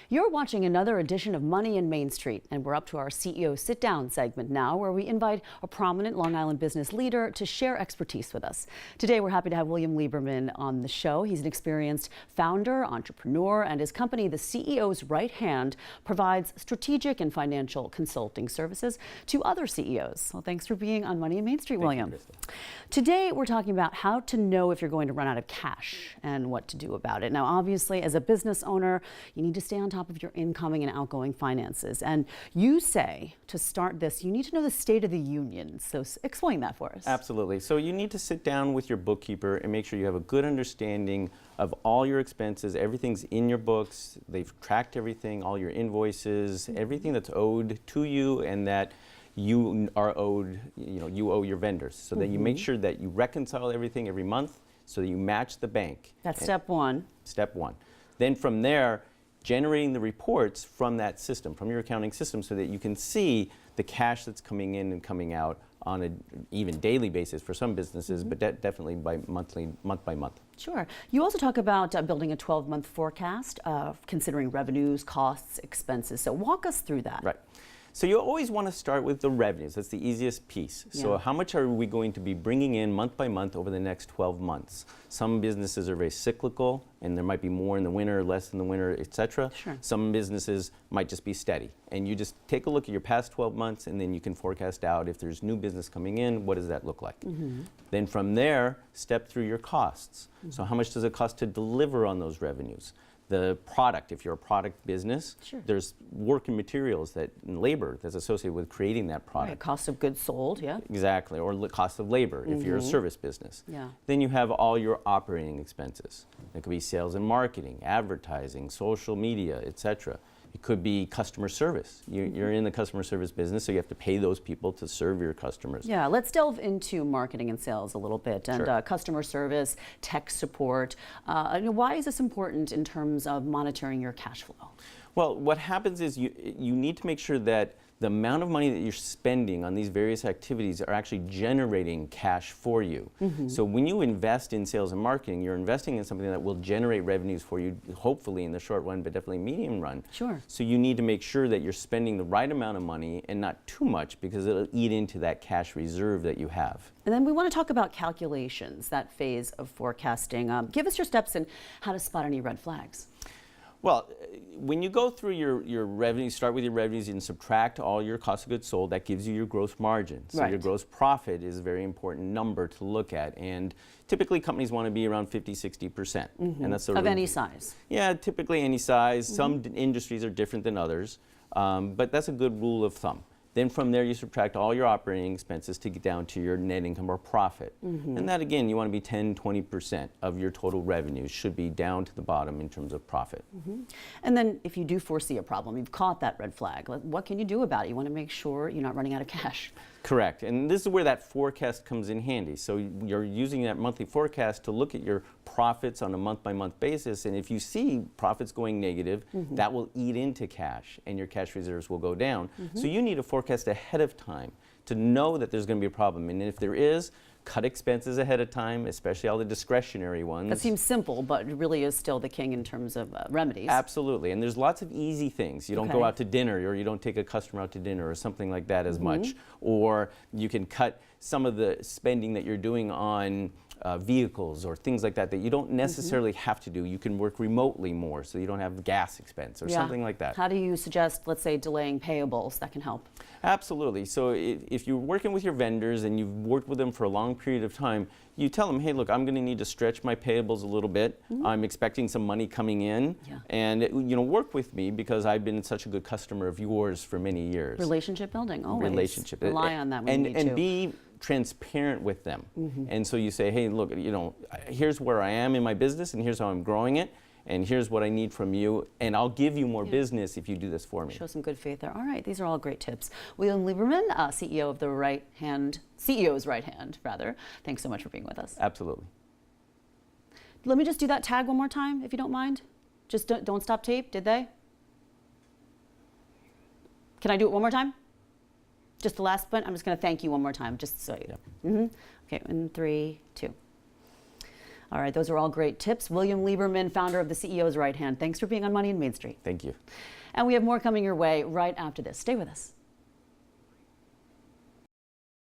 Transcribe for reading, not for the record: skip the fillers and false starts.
You're watching another edition of Money in Main Street, and we're up to our CEO Sit-Down segment now, where we invite a prominent Long Island business leader to share expertise with us. Today, we're happy to have William Lieberman on the show. He's an experienced founder, entrepreneur, and his company, the CEO's Right Hand, provides strategic and financial consulting services to other CEOs. Well, thanks for being on Money in Main Street, William. Today, we're talking about how to know if you're going to run out of cash and what to do about it. Now, obviously, as a business owner, you need to stay on top of your incoming and outgoing finances. And you say, to start this, you need to know the state of the union. So explain that for us. Absolutely. So you need to sit down with your bookkeeper and make sure you have a good understanding of all your expenses. Everything's in your books. They've tracked everything, all your invoices, everything that's owed to you and that you are owed, you owe your vendors. So that you make sure that you reconcile everything every month so that you match the bank. That's step one. Step one. Then from there, generating the reports from that system, from your accounting system, so that you can see the cash that's coming in and coming out on an even daily basis for some businesses, but definitely by month by month. Sure. You also talk about building a 12-month forecast, considering revenues, costs, expenses. So walk us through that. Right. So you always want to start with the revenues. That's the easiest piece. Yeah. So how much are we going to be bringing in month by month over the next 12 months? Some businesses are very cyclical, and there might be more in the winter, less in the winter, etc. Sure. Some businesses might just be steady. And you just take a look at your past 12 months, and then you can forecast out if there's new business coming in, what does that look like? Then from there, step through your costs. So how much does it cost to deliver on those revenues? The product, if you're a product business, there's work and materials and labor that's associated with creating that product. Right, cost of goods sold, yeah. Exactly, or cost of labor if you're a service business. Yeah. Then you have all your operating expenses. It could be sales and marketing, advertising, social media, etc. It could be customer service. You're in the customer service business, so you have to pay those people to serve your customers. Yeah, let's delve into marketing and sales a little bit, and customer service, tech support. Why is this important in terms of monitoring your cash flow? Well, what happens is you need to make sure that the amount of money that you're spending on these various activities are actually generating cash for you. So when you invest in sales and marketing, you're investing in something that will generate revenues for you, hopefully in the short run, but definitely medium run. Sure. So you need to make sure that you're spending the right amount of money and not too much, because it'll eat into that cash reserve that you have. And then we want to talk about calculations, that phase of forecasting. Give us your steps in how to spot any red flags. Well, when you go through your revenues, start with your revenues and subtract all your cost of goods sold, that gives you your gross margin. So your gross profit is a very important number to look at. And typically companies want to be around 50–60%. And that's of any size. Yeah, typically any size. Some industries are different than others, but that's a good rule of thumb. Then from there, you subtract all your operating expenses to get down to your net income or profit. And that, again, you want to be 10–20% of your total revenues should be down to the bottom in terms of profit. And then if you do foresee a problem, you've caught that red flag, what can you do about it? You want to make sure you're not running out of cash. Correct. And this is where that forecast comes in handy. So you're using that monthly forecast to look at your profits on a month-by-month basis. And if you see profits going negative, that will eat into cash, and your cash reserves will go down. So you need a forecast ahead of time to know that there's going to be a problem. And if there is, cut expenses ahead of time, especially all the discretionary ones. That seems simple, but it really is still the king in terms of remedies. Absolutely, and there's lots of easy things. You don't go out to dinner, or you don't take a customer out to dinner, or something like that as much. Or you can cut some of the spending that you're doing on vehicles or things like that you don't necessarily have to do. You can work remotely more, so you don't have gas expense or something like that. How do you suggest, let's say, delaying payables? That can help. Absolutely. So if you're working with your vendors and you've worked with them for a long period of time, you tell them, hey, look, I'm going to need to stretch my payables a little bit. I'm expecting some money coming in, and work with me because I've been such a good customer of yours for many years. Relationship building, always. Relationship. Rely on that when you need to. And be transparent with them. And so you say, hey, look, here's where I am in my business, and here's how I'm growing it, and here's what I need from you, and I'll give you more business if you do this for me. Show some good faith there. All right, these are all great tips. William Lieberman, CEO of the CEO's Right Hand, rather. Thanks so much for being with us. Absolutely. Let me just do that tag one more time, if you don't mind. Just don't stop tape, did they? Can I do it one more time? Just the last one. I'm just going to thank you one more time, just so you. Okay, in 3, 2. All right, those are all great tips. William Lieberman, founder of the CEO's Right Hand. Thanks for being on Money and Main Street. Thank you. And we have more coming your way right after this. Stay with us.